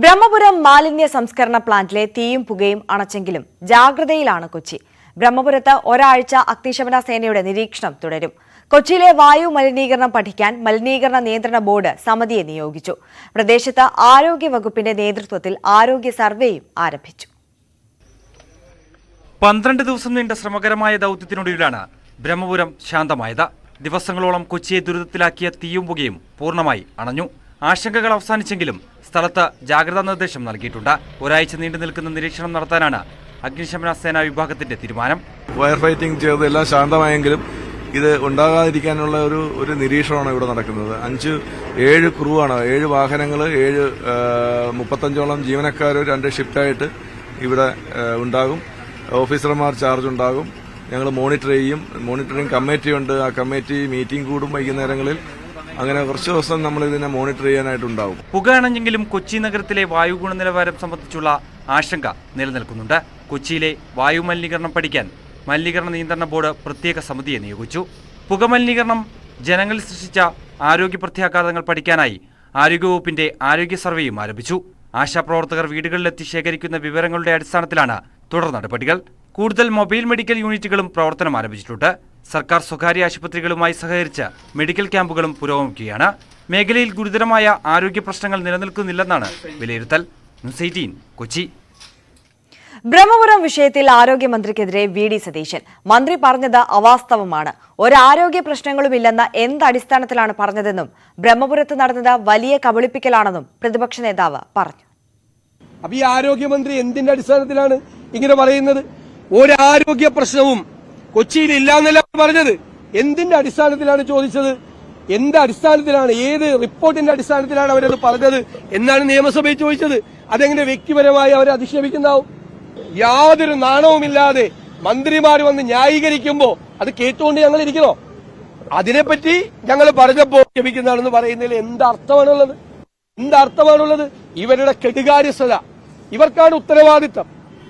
ബ്രഹ്മപുരം മാലിന്യ സംസ്കരണ പ്ലാന്റിലെ തീയും പുകയും അണച്ചെങ്കിലും ജാഗ്രതയിലാണ് കൊച്ചി. ബ്രഹ്മപുരത്ത് ഒരാഴ്ച അഗ്നിശമന സേനയുടെ നിരീക്ഷണം തുടരും. കൊച്ചിയിലെ വായു മലിനീകരണം പഠിക്കാൻ മലിനീകരണ നിയന്ത്രണ ബോർഡ് സമിതിയെ നിയോഗിച്ചു. പ്രദേശത്ത് ആരോഗ്യ വകുപ്പിന്റെ നേതൃത്വത്തിൽ ആരോഗ്യ സർവേയും ആരംഭിച്ചു. 12 ദിവസം നീണ്ട ശ്രമകരമായ ദൌത്യത്തിനൊടുവിലാണ് ബ്രഹ്മപുരം ശാന്തമായത്. ദിവസങ്ങളോളം കൊച്ചിയെ ദുരിതത്തിലാക്കിയ തീയും പുകയും പൂർണ്ണമായി അണഞ്ഞു. ആശങ്കകൾ അവസാനിച്ചെങ്കിലും സ്ഥലത്ത് ജാഗ്രതാ നിർദ്ദേശം നൽകിയിട്ടുണ്ട്. ഒരാഴ്ച നീണ്ടു നിൽക്കുന്ന നിരീക്ഷണം നടത്താനാണ് അഗ്നിശമന സേനാ വിഭാഗത്തിന്റെ തീരുമാനം. ഫയർ ഫൈറ്റിംഗ് ചെയ്ത് എല്ലാം ശാന്തമായെങ്കിലും ഇത് ഉണ്ടാകാതിരിക്കാനുള്ള ഒരു നിരീക്ഷണമാണ് ഇവിടെ നടക്കുന്നത്. 7 ക്രൂ ആണ്, 7 വാഹനങ്ങൾ, 35ഓളം ജീവനക്കാർ 2 ഷിഫ്റ്റായിട്ട് ഇവിടെ ഉണ്ടാകും. ഓഫീസർമാർ ചാർജ് ഉണ്ടാകും. ഞങ്ങൾ മോണിറ്റർ ചെയ്യും. മോണിറ്ററിംഗ് കമ്മിറ്റി ഉണ്ട്. ആ കമ്മിറ്റി മീറ്റിംഗ് കൂടും വൈകുന്നേരങ്ങളിൽ. അങ്ങനെ കുറച്ച് ദിവസം നമ്മൾ ഇതിനെ മോണിറ്റർ ചെയ്യാനായിട്ടുണ്ടാവും. പുക അണഞ്ഞെങ്കിലും കൊച്ചി നഗരത്തിലെ വായു ഗുണനിലവാരം സംബന്ധിച്ചുള്ള ആശങ്ക നിലനിൽക്കുന്നുണ്ട്. കൊച്ചിയിലെ വായു മലിനീകരണം പഠിക്കാൻ മലിനീകരണ നിയന്ത്രണ ബോർഡ് പ്രത്യേക സമിതിയെ നിയോഗിച്ചു. പുകമലിനീകരണം ജനങ്ങളിൽ സൃഷ്ടിച്ച ആരോഗ്യ പ്രത്യാഘാതങ്ങൾ പഠിക്കാനായി ആരോഗ്യവകുപ്പിന്റെ ആരോഗ്യ സർവേയും ആരംഭിച്ചു. ആശാപ്രവർത്തകർ വീടുകളിലെത്തി ശേഖരിക്കുന്ന വിവരങ്ങളുടെ അടിസ്ഥാനത്തിലാണ് തുടർ നടപടികൾ. കൂടുതൽ മൊബൈൽ മെഡിക്കൽ യൂണിറ്റുകളും പ്രവർത്തനം ആരംഭിച്ചിട്ടുണ്ട്. സർക്കാർ സ്വകാര്യ ആശുപത്രികളുമായി സഹകരിച്ച് മെഡിക്കൽ ക്യാമ്പുകളും പുരോഗമിക്കുകയാണ്. മേഖലയിൽ ഗുരുതരമായ ആരോഗ്യ പ്രശ്നങ്ങൾ നിലനിൽക്കുന്നില്ലെന്നാണ് വിലയിരുത്തൽ. ന്യൂസ് 18 കൊച്ചി. ബ്രഹ്മപുരം വിഷയത്തിൽ ആരോഗ്യമന്ത്രിക്കെതിരെ വി.ഡി. സതീശൻ. മന്ത്രി പറഞ്ഞത് അവാസ്തവമാണ്. ഒരാരോഗ്യ പ്രശ്നങ്ങളുമില്ലെന്ന എന്തടിസ്ഥാനത്തിലാണ് പറഞ്ഞതെന്നും ബ്രഹ്മപുരത്ത് നടന്നത് വലിയ കബളിപ്പിക്കലാണെന്നും പ്രതിപക്ഷ നേതാവ് പറഞ്ഞു. അപ്പൊ ഈ ആരോഗ്യമന്ത്രി എന്തിന്റെ അടിസ്ഥാനത്തിലാണ് ഇങ്ങനെ പറയുന്നത്? ഒരാരോഗ്യ പ്രശ്നവും കൊച്ചിയിൽ ഇല്ലാന്നല്ല പറഞ്ഞത്. എന്തിന്റെ അടിസ്ഥാനത്തിലാണ് ചോദിച്ചത്? എന്ത് അടിസ്ഥാനത്തിലാണ്, ഏത് റിപ്പോർട്ടിന്റെ അടിസ്ഥാനത്തിലാണ് അവരത് പറഞ്ഞത് എന്നാണ് നിയമസഭയിൽ ചോദിച്ചത്. അതെങ്ങനെ വ്യക്തിപരമായി അവരെ അധിക്ഷേപിക്കുന്നാവും? യാതൊരു നാണവുമില്ലാതെ മന്ത്രിമാർ വന്ന് ന്യായീകരിക്കുമ്പോ അത് കേട്ടുകൊണ്ട് ഞങ്ങൾ ഇരിക്കണോ? അതിനെപ്പറ്റി ഞങ്ങൾ പറഞ്ഞപ്പോ ക്ഷമിക്കുന്നതാണെന്ന് പറയുന്നതിൽ എന്തർത്ഥമാണുള്ളത്? ഇവരുടെ കെടുകാര്യസ്ഥത, ഇവർക്കാണ് ഉത്തരവാദിത്തം.